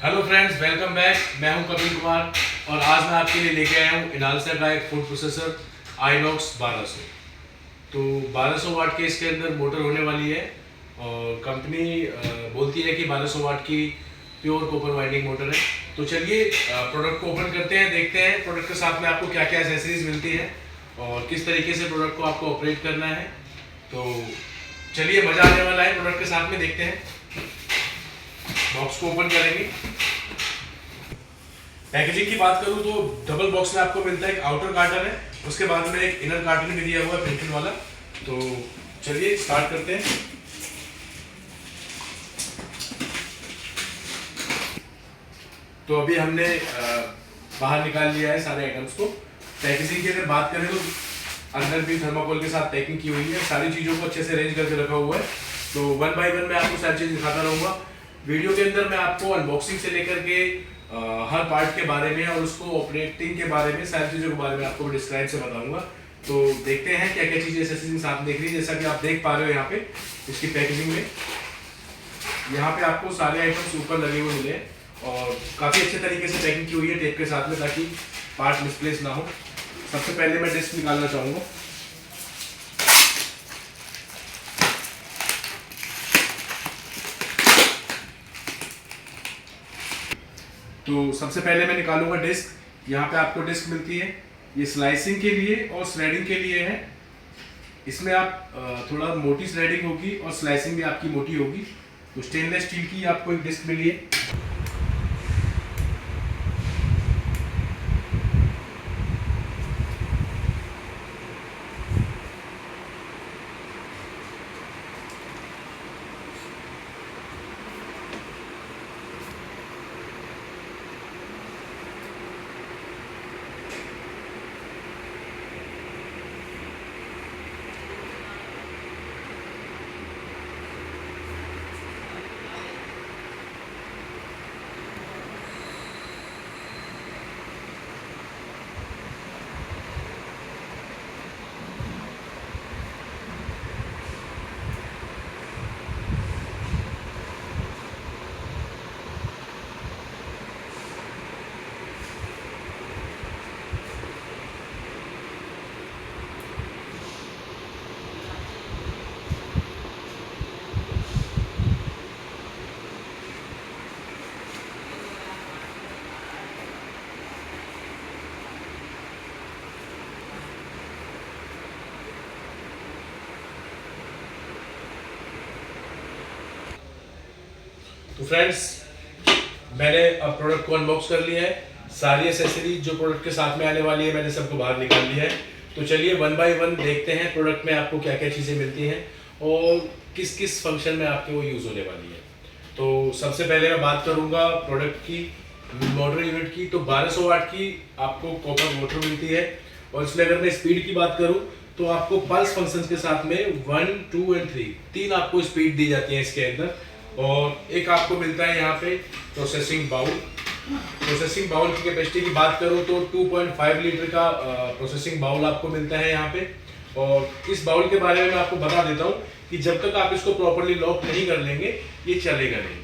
Hello friends, welcome back. मैं हूं कपिल कुमार और आज मैं आपके लिए लेके आया हूं इनालसा का एक फूड प्रोसेसर आइनॉक्स 1200। तो 1200 वाट के इसके अंदर मोटर होने वाली है और कंपनी बोलती है कि 1200 वाट की प्योर कॉपर वाइंडिंग मोटर है। तो चलिए प्रोडक्ट को ओपन करते हैं, देखते हैं प्रोडक्ट के साथ में आपको क्या क्या एसेसरीज मिलती है और किस तरीके से प्रोडक्ट को आपको ऑपरेट करना है। तो चलिए, मज़ा आने वाला है प्रोडक्ट के साथ में। देखते हैं, बॉक्स को ओपन करेंगे। पैकेजिंग की बात करूं तो डबल बॉक्स में आपको मिलता है एक आउटर कार्टन है, उसके बाद में एक इनर कार्टन भी दिया हुआ है प्रिंटेड वाला। तो चलिए स्टार्ट करते हैं। तो अभी हमने बाहर निकाल लिया है सारे आइटम्स को। पैकेजिंग की अगर बात करें तो अंदर भी थर्माकोल के साथ पैकिंग की हुई है, सारी चीज़ों को अच्छे से अरेंज करके रखा हुआ है। तो वन बाय वन मैं आपको सारी चीज़ दिखाता रहूँगा। वीडियो के अंदर मैं आपको अनबॉक्सिंग से लेकर के हर पार्ट के बारे में और उसको ऑपरेटिंग के बारे में, सारी चीज़ों के बारे में आपको डिस्क्राइब से बताऊंगा। तो देखते हैं क्या क्या चीज़ें एसेसरीज आप देख रही है। जैसा कि आप देख पा रहे हो यहाँ पे इसकी पैकेजिंग में, यहाँ पे आपको सारे आइटम्स ऊपर लगे हुए मिले हैं और काफ़ी अच्छे तरीके से पैकिंग की हुई है टेप के साथ में, ताकि पार्ट मिसप्लेस ना हो। सबसे पहले मैं डिस्क निकालना चाहूँगा। तो सबसे पहले मैं निकालूंगा डिस्क। यहाँ पे आपको डिस्क मिलती है, ये स्लाइसिंग के लिए और स्लाइडिंग के लिए है। इसमें आप थोड़ा मोटी स्लाइडिंग होगी और स्लाइसिंग भी आपकी मोटी होगी। तो स्टेनलेस स्टील की आपको एक डिस्क मिली है। तो फ्रेंड्स, मैंने अब प्रोडक्ट को अनबॉक्स कर लिया है। सारी एसेसरीज जो प्रोडक्ट के साथ में आने वाली है मैंने सबको बाहर निकाल लिया है। तो चलिए वन बाय वन देखते हैं प्रोडक्ट में आपको क्या क्या चीज़ें मिलती हैं और किस किस फंक्शन में आपके वो यूज़ होने वाली है। तो सबसे पहले मैं बात करूँगा प्रोडक्ट की, मोटर यूनिट की। तो 1200 वाट की आपको कॉपर मोटर मिलती है और इसमें अगर मैं स्पीड की बात करूँ तो आपको पल्स फंक्शन के साथ में 1, 2 एंड 3 तीन आपको स्पीड दी जाती है इसके अंदर। और एक आपको मिलता है यहाँ पे प्रोसेसिंग बाउल। प्रोसेसिंग बाउल की कैपेसिटी की बात करूँ तो 2.5 लीटर का प्रोसेसिंग बाउल आपको मिलता है यहाँ पे। और इस बाउल के बारे में मैं आपको बता देता हूँ कि जब तक आप इसको प्रॉपरली लॉक नहीं कर लेंगे ये चलेगा नहीं।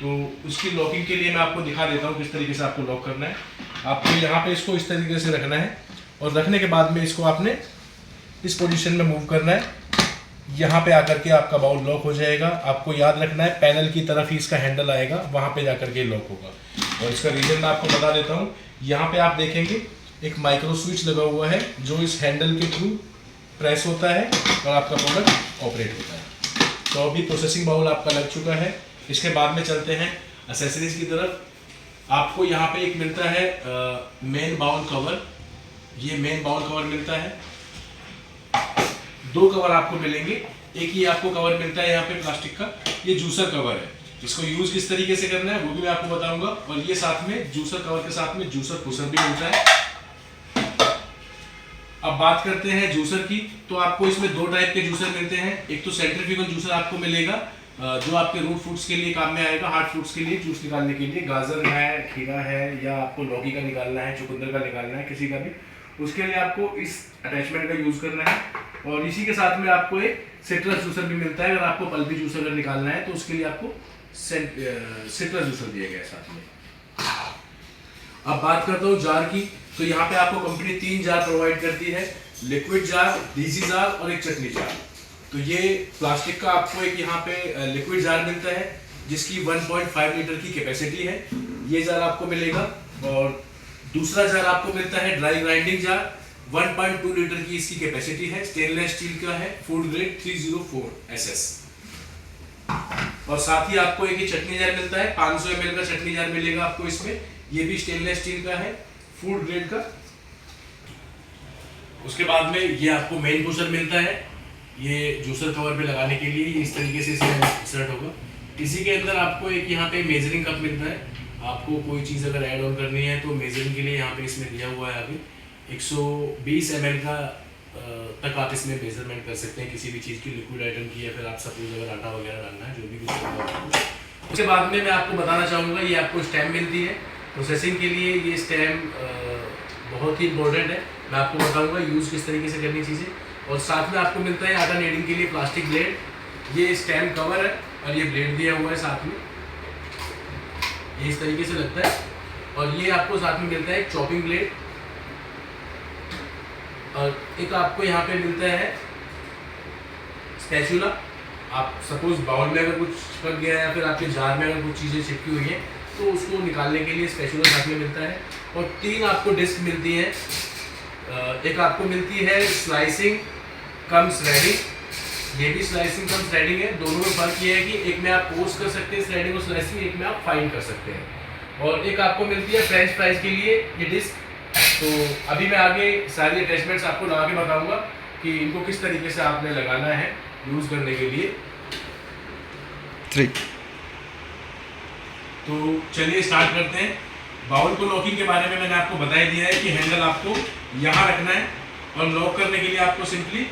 तो उसकी लॉकिंग के लिए मैं आपको दिखा देता हूँ किस तरीके से आपको लॉक करना है। आपको यहाँ पे इसको इस तरीके से रखना है और रखने के बाद में इसको आपने इस पोजीशन में मूव करना है। यहाँ पे आकर के आपका बाउल लॉक हो जाएगा। आपको याद रखना है पैनल की तरफ ही इसका हैंडल आएगा, वहाँ पे जाकर के लॉक होगा। और इसका रीजन मैं आपको बता देता हूँ। यहाँ पे आप देखेंगे एक माइक्रो स्विच लगा हुआ है जो इस हैंडल के थ्रू प्रेस होता है और आपका प्रोडक्ट ऑपरेट होता है। तो अभी प्रोसेसिंग बाउल आपका लग चुका है। इसके बाद में चलते हैं एसेसरीज की तरफ। आपको यहाँ पे एक मिलता है मेन बाउल कवर। ये मेन बाउल कवर मिलता है, दो कवर आपको मिलेंगे। एक ये आपको कवर मिलता है यहाँ पे प्लास्टिक का, ये जूसर कवर है। इसको यूज किस तरीके से करना है वो भी मैं आपको बताऊंगा। और ये साथ में जूसर कवर के साथ में जूसर पुशर भी मिलता है। अब बात करते हैं जूसर की। तो आपको इसमें दो टाइप के जूसर मिलते हैं। एक तो सेंट्रीफ्यूगल जूसर आपको मिलेगा जो आपके रूट फ्रूट्स के लिए काम में आएगा, हार्ड फ्रूट्स के लिए जूस निकालने के लिए। गाजर है, खीरा है, या आपको लौकी का निकालना है, चुकंदर का निकालना है, किसी का भी, उसके लिए आपको इस अटैचमेंट का यूज करना है। और इसी के साथ में आपको एक सिट्रस जूसर भी मिलता है। अगर आपको पल्पी जूस अगर निकालना है तो उसके लिए आपको सिट्रस जूसर दिया गया है साथ में। अब बात करता हूँ जार की, तो यहाँ पे आपको कंपनी 3 जार प्रोवाइड करती है, लिक्विड जार, देसी जार और एक चटनी जार। तो ये प्लास्टिक का आपको एक यहाँ पे लिक्विड जार मिलता है जिसकी 1.5 लीटर की कैपेसिटी है, ये जार आपको मिलेगा। और दूसरा जार आपको मिलता है ड्राई ग्राइंडिंग जार, 1.2 लीटर की इसकी कैपेसिटी है, स्टेनलेस स्टील का है, फूड ग्रेड 304 SS। और साथ ही आपको एक चटनी जार मिलता है, 500 ml का चटनी जार मिलेगा आपको इसमें, ये भी स्टेनलेस स्टील का है, फूड ग्रेड का। उसके बाद में ये आपको मेन जूसर मिलता है, ये जूसर कवर पे लगाने के लिए इस तरीके से इसमें इंसर्ट होगा। इसी के अंदर आपको एक यहाँ पे मेजरिंग कप मिलता है, आपको कोई चीज़ अगर ऐड ऑन करनी है तो मेजरिंग के लिए यहाँ पे इसमें दिया हुआ है आगे 120 ml का तक आप इसमें मेजरमेंट कर सकते हैं किसी भी चीज़ की, लिक्विड आइटम की, या फिर आप सपोज अगर आटा वगैरह डालना है, जो भी कुछ होगा। उसके बाद में मैं आपको बताना चाहूँगा, ये आपको स्टैम्प मिलती है प्रोसेसिंग के लिए। ये स्टैम्प बहुत ही इंपॉर्टेंट है, मैं आपको बताऊँगा यूज़ किस तरीके से करनी चीज़ें। और साथ में आपको मिलता है आटा नीडिंग के लिए प्लास्टिक ब्लेड, ये स्टैम्प कवर है और ये ब्लेड दिया हुआ है साथ में, ये इस तरीके से लगता है। और ये आपको साथ में मिलता है एक चॉपिंग ब्लेड, और एक आपको यहाँ पे मिलता है स्पैचुला। आप सपोज बाउल में अगर कुछ चिपक गया है या फिर आपके जार में अगर कुछ चीज़ें चिपकी हुई हैं तो उसको निकालने के लिए स्पैचुला साथ में मिलता है। और 3 आपको डिस्क मिलती हैं, एक आपको मिलती है स्लाइसिंग कम श्रेडिंग, ये भी स्लाइसिंग कम श्रेडिंग है। दोनों में फर्क ये है कि एक में आप कोर्स कर सकते हैं श्रेडिंग और स्लाइसिंग, एक में आप फाइन कर सकते हैं। और एक आपको मिलती है फ्रेंच फ्राइज के लिए ये डिस्क। तो अभी मैं आगे सारी अटैचमेंट्स आपको लगा के बताऊंगा कि इनको किस तरीके से आपने लगाना है यूज़ करने के लिए। 3 तो चलिए स्टार्ट करते हैं। बाउल को लॉकिंग के बारे में मैंने आपको बता ही दिया है कि हैंडल आपको यहाँ रखना है और लॉक करने के लिए आपको सिंपली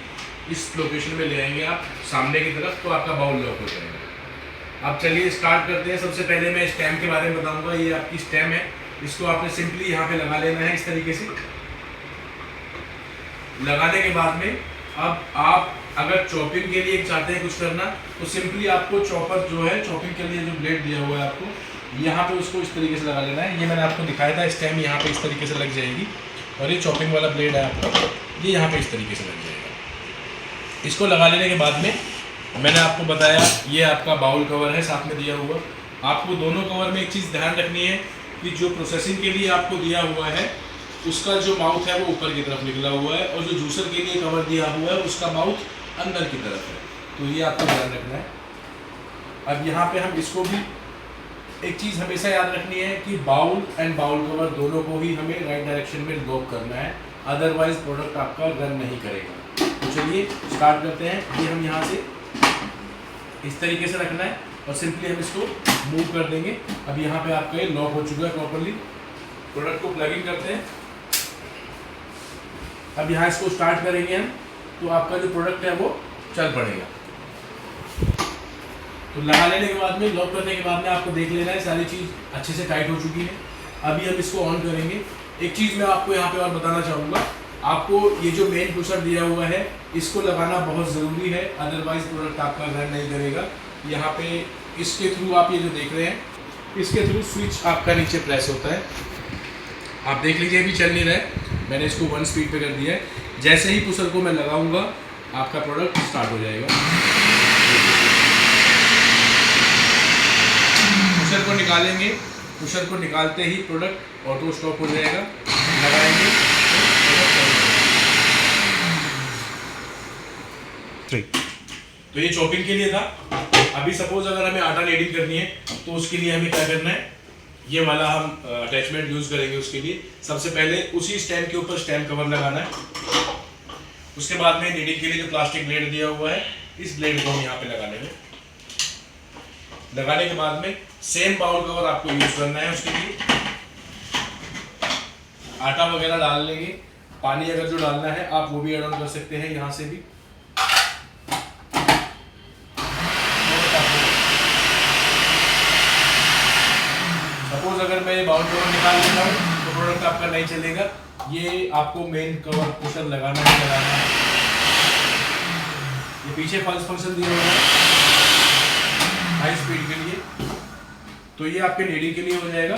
इस लोकेशन में ले आएंगे आप सामने की तरफ, तो आपका बाउल लॉक हो जाएगा। अब चलिए स्टार्ट करते हैं। सबसे पहले मैं स्टैम्प के बारे में बताऊंगा। ये आपकी स्टैम्प है, इसको आपने सिंपली यहाँ पे लगा लेना है इस तरीके से। लगाने के बाद में अब आप अगर चॉपिंग के लिए चाहते हैं कुछ करना तो सिंपली आपको चॉपर जो है, चॉपिंग के लिए जो ब्लेड दिया हुआ है आपको, यहाँ पे उसको इस तरीके से लगा लेना है। ये मैंने आपको दिखाया था, स्टैम्प यहाँ पे इस तरीके से लग जाएगी और ये चॉपिंग वाला ब्लेड है आपका, ये यहाँ पे इस तरीके से लग जाएगा। इसको लगा लेने के बाद में मैंने आपको बताया ये आपका बाउल कवर है साथ में दिया हुआ। आपको दोनों कवर में एक चीज़ ध्यान रखनी है कि जो प्रोसेसिंग के लिए आपको दिया हुआ है उसका जो माउथ है वो ऊपर की तरफ निकला हुआ है, और जो जूसर के लिए कवर दिया हुआ है उसका माउथ अंदर की तरफ है, तो ये आपको ध्यान रखना है। अब यहाँ पे हम इसको भी एक चीज़ हमेशा याद रखनी है कि बाउल एंड बाउल कवर दोनों को ही हमें राइट डायरेक्शन में लॉक करना है, अदरवाइज प्रोडक्ट आपका रन नहीं करेगा। तो चलिए स्टार्ट करते हैं। ये हम यहाँ से इस तरीके से रखना है और सिंपली हम इसको मूव कर देंगे। अब यहाँ पे आपका ये लॉक हो चुका है प्रॉपर्ली। प्रोडक्ट को प्लग इन करते हैं। अब यहाँ इसको स्टार्ट करेंगे हम, तो आपका जो प्रोडक्ट है वो चल पड़ेगा। तो लगा लेने के बाद में, लॉक करने के बाद में आपको देख लेना है सारी चीज़ अच्छे से टाइट हो चुकी है। अभी हम इसको ऑन करेंगे। एक चीज़ मैं आपको यहाँ पे और बताना चाहूँगा, आपको ये जो मेन पुशर दिया हुआ है इसको लगाना बहुत ज़रूरी है, अदरवाइज प्रोडक्ट आपका रन नहीं करेगा। यहाँ पे इसके थ्रू आप ये जो देख रहे हैं, इसके थ्रू स्विच आपका नीचे प्रेस होता है। आप देख लीजिए अभी चल नहीं रहा है, मैंने इसको 1 स्पीड पे कर दिया है। जैसे ही पुशर को मैं लगाऊंगा आपका प्रोडक्ट स्टार्ट हो जाएगा। पुशर को निकालेंगे, पुशर को निकालते ही प्रोडक्ट ऑटो स्टॉप हो जाएगा। लगाएंगे तो ये चॉपिंग के लिए था। अभी सपोज अगर हमें आटा नीडिंग करनी है तो उसके लिए हमें क्या करना है, ये वाला हम अटैचमेंट यूज करेंगे। उसके लिए सबसे पहले उसी स्टैम्प के ऊपर स्टैम्प कवर लगाना है। उसके बाद में नीडिंग के लिए जो प्लास्टिक ब्लेड दिया हुआ है, इस ब्लेड को हम यहाँ पे लगा लेंगे। लगाने के बाद में सेम बाउल कवर आपको यूज करना है। उसके लिए आटा वगैरह डाल लेंगे, पानी अगर जो डालना है आप वो भी ऐड ऑन कर सकते हैं यहाँ से भी। सपोज अगर मैं ये बाउल कवर निकाल लेता हूँ तो प्रोडक्ट आपका नहीं चलेगा। ये आपको मेन कवर पुशर लगाना है, लगाना है। ये पीछे फंक्शन दिया हुआ है हाई स्पीड के लिए। तो ये आपके नीडिंग के लिए हो जाएगा,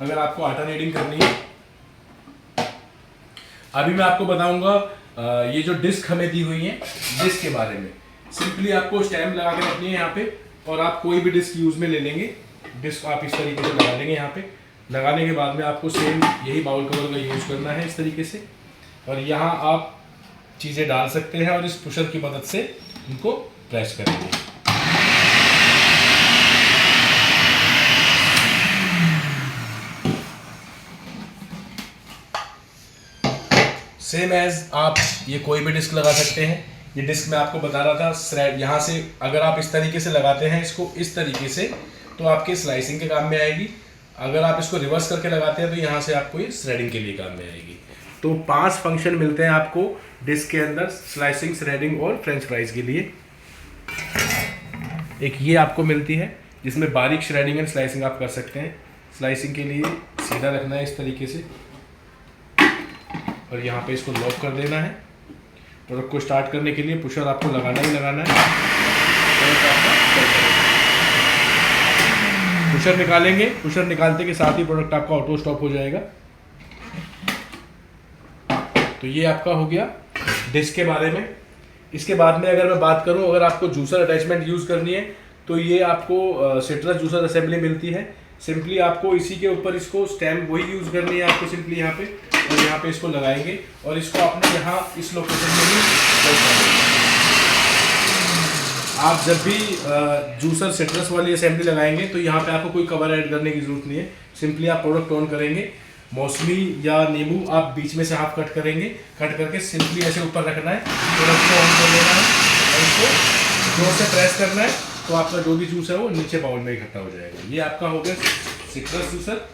अगर आपको आटा नीडिंग करनी है। अभी मैं आपको बताऊंगा ये जो डिस्क हमें दी हुई है डिस्क के बारे में। सिंपली आपको स्टैम्प लगा के रखनी है यहाँ पे, और आप कोई भी डिस्क यूज में ले लेंगे। डिस्क आप इस तरीके से लगा लेंगे यहाँ पे। लगाने के बाद में आपको सेम यही बाउल कवर का यूज करना है इस तरीके से, और यहाँ आप चीज़ें डाल सकते हैं और इस पुशर की मदद से इनको प्रेस करेंगे। सेम एज आप ये कोई भी डिस्क लगा सकते हैं। ये डिस्क मैं आपको बता रहा था, थ्रेड यहाँ से अगर आप इस तरीके से लगाते हैं इसको इस तरीके से, तो आपके स्लाइसिंग के काम में आएगी। अगर आप इसको रिवर्स करके लगाते हैं तो यहाँ से आपको ये थ्रेडिंग के लिए काम में आएगी। तो 5 फंक्शन मिलते हैं आपको डिस्क के अंदर, स्लाइसिंग, थ्रेडिंग और फ्रेंच फ्राइज के लिए। एक ये आपको मिलती है जिसमें बारीक श्रेडिंग एंड स्लाइसिंग आप कर सकते हैं। स्लाइसिंग के लिए सीधा रखना है इस तरीके से, और यहाँ पे इसको लॉक कर देना है। प्रोडक्ट को स्टार्ट करने के लिए पुशर आपको लगाना ही लगाना है। पुशर निकालेंगे, पुशर निकालते के साथ ही प्रोडक्ट आपका ऑटो स्टॉप हो जाएगा। तो ये आपका हो गया डिस्क के बारे में। इसके बाद में अगर मैं बात करूं, अगर आपको जूसर अटैचमेंट यूज़ करनी है तो ये आपको सिट्रस जूसर असेंबली मिलती है। सिंपली आपको इसी के ऊपर इसको स्टैम्प वही यूज़ करनी है आपको, सिंपली यहाँ पे, और यहाँ पे इसको लगाएंगे और इसको आपने यहाँ इस लोकेशन में ही प्लेस कर देंगे। आप जब भी जूसर सिट्रस वाली असेंबली लगाएंगे तो यहाँ पे आपको कोई कवर ऐड करने की जरूरत नहीं है। सिंपली आप प्रोडक्ट ऑन करेंगे, मौसमी या नींबू आप बीच में से हाफ कट करेंगे, कट करके सिंपली ऐसे ऊपर रखना है, प्रोडक्ट को ऑन कर लेना है और इसको जोर से प्रेस करना है, तो आपका जो भी जूस है वो नीचे बाउल में इकट्ठा हो जाएगा। ये आपका हो गया सिट्रस जूसर।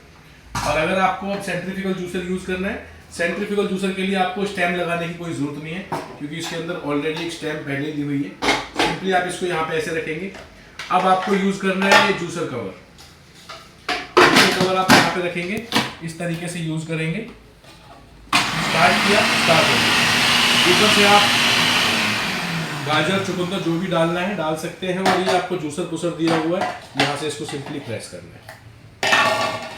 और अगर आपको अब सेंट्रीफ्यूगल जूसर यूज़ करना है, सेंट्रीफ्यूगल जूसर के लिए आपको स्टैम्प लगाने की कोई ज़रूरत नहीं है, क्योंकि इसके अंदर ऑलरेडी एक स्टैम्प पहले दी हुई है। सिंपली आप इसको यहाँ पे ऐसे रखेंगे। अब आपको यूज़ करना है ये जूसर कवर। कवर आप यहाँ पे रखेंगे, इस तरीके से यूज़ करेंगे। स्टार्ट किया, स्टार्ट हो गया। ऊपर से आप गाजर, चुकंदर जो भी डालना है डाल सकते हैं। और ये आपको जूसर पुसर दिया हुआ है, यहाँ से इसको सिंपली प्रेस करना है।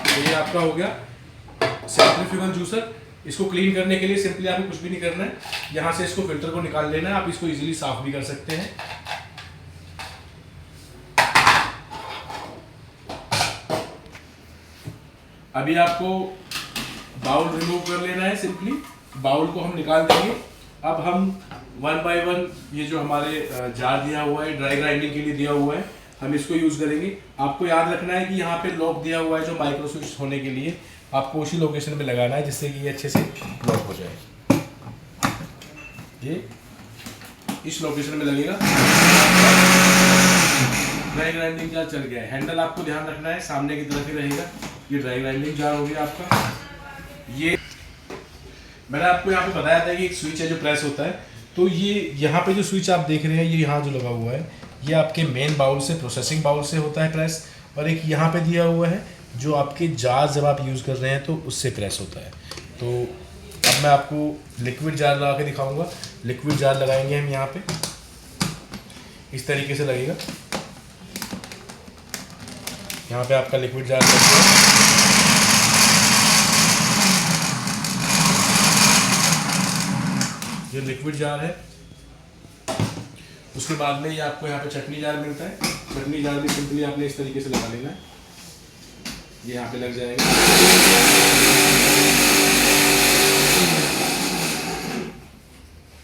तो ये आपका हो गया सेंट्रीफ्यूगल जूसर। इसको क्लीन करने के लिए सिंपली आपको कुछ भी नहीं करना है, यहाँ से इसको फिल्टर को निकाल लेना है। आप इसको इजीली साफ भी कर सकते हैं। अभी आपको बाउल रिमूव कर लेना है। सिंपली बाउल को हम निकाल देंगे। अब हम 1 बाय 1 ये जो हमारे जार दिया हुआ है, ड्राई ग्राइंडिंग के लिए दिया हुआ है, हम इसको यूज़ करेंगे। आपको याद रखना है कि यहाँ पे लॉक दिया हुआ है जो माइक्रो स्विच होने के लिए, आपको उसी लोकेशन में लगाना है जिससे कि ये अच्छे से लॉक हो जाए। ये इस लोकेशन में लगेगा। ड्राई ग्राइंडिंग जार चल गया है। हैंडल आपको ध्यान रखना है सामने की तरफ ही रहेगा। ये ड्राई ग्राइंडिंग जार हो गया आपका। ये मैंने आपको यहाँ पे बताया था कि एक स्विच है जो प्रेस होता है। तो ये यहाँ पे जो स्विच आप देख रहे हैं, ये यहाँ जो लगा हुआ है, ये आपके मेन बाउल से, प्रोसेसिंग बाउल से होता है प्रेस। और एक यहाँ पे दिया हुआ है जो आपके जार जब आप यूज़ कर रहे हैं तो उससे प्रेस होता है। तो अब मैं आपको लिक्विड जार लगा के दिखाऊंगा। लिक्विड जार लगाएंगे हम यहाँ पे, इस तरीके से लगेगा। यहाँ पे आपका लिक्विड जार लगेगा। ये लिक्विड जार है। उसके बाद में ये आपको यहाँ पे चटनी जार मिलता है। चटनी जार भी सिंपली आपने इस तरीके से लगा लेना है। ये यहाँ पे लग जाएगा।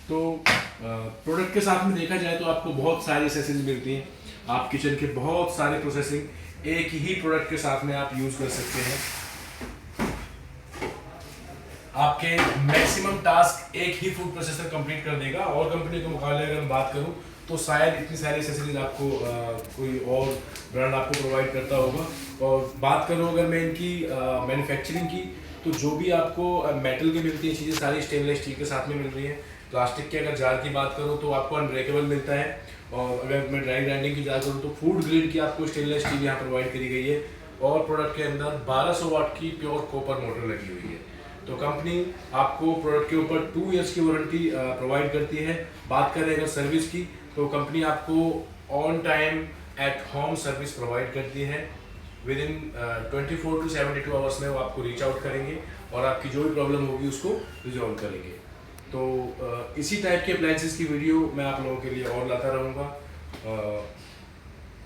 तो प्रोडक्ट के साथ में देखा जाए तो आपको बहुत सारी एक्सेसरीज मिलती हैं। आप किचन के बहुत सारे प्रोसेसिंग एक ही प्रोडक्ट के साथ में आप यूज़ कर सकते हैं। आपके मैक्सिमम टास्क एक ही फूड प्रोसेसर कंप्लीट कर देगा। और कंपनी के मुकाबले अगर मैं बात करूं तो शायद इतनी सारी एक्सेसरीज आपको कोई और ब्रांड आपको प्रोवाइड करता होगा। और बात करूं अगर मैं इनकी मैन्युफैक्चरिंग की, तो जो भी आपको मेटल की मिलती है चीज़ें सारी स्टेनलेस स्टील के साथ में मिल रही हैं। प्लास्टिक के अगर जार की बात करूँ तो आपको अनब्रेकेबल मिलता है। और अगर मैं ड्राई ग्राइंडिंग की जार करूँ तो फूड ग्रेड की आपको स्टेनलेस स्टील यहाँ प्रोवाइड करी गई है। और प्रोडक्ट के अंदर 1200 वाट की प्योर कॉपर मोटर लगी हुई है। तो कंपनी आपको प्रोडक्ट के ऊपर 2 इयर्स की वारंटी प्रोवाइड करती है। बात करें अगर सर्विस की, तो कंपनी आपको on time at home service provide करती है। विद इन 24 to 72 आवर्स में वो आपको रीच आउट करेंगे और आपकी जो भी प्रॉब्लम होगी उसको रिजॉल्व करेंगे। तो इसी टाइप के अप्लायंसेस की वीडियो मैं आप लोगों के लिए और लाता रहूँगा।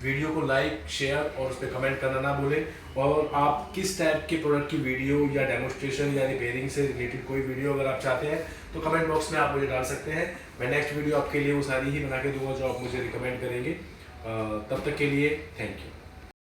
वीडियो को लाइक, शेयर और उस पर कमेंट करना ना भूलें। और आप किस टाइप के प्रोडक्ट की वीडियो या डेमोस्ट्रेशन या रिपेयरिंग से रिलेटेड कोई वीडियो अगर आप चाहते हैं तो कमेंट बॉक्स में आप मुझे डाल सकते हैं। मैं नेक्स्ट वीडियो आपके लिए वो सारी ही बना के दूंगा जो आप मुझे रिकमेंड करेंगे। तब तक के लिए थैंक यू।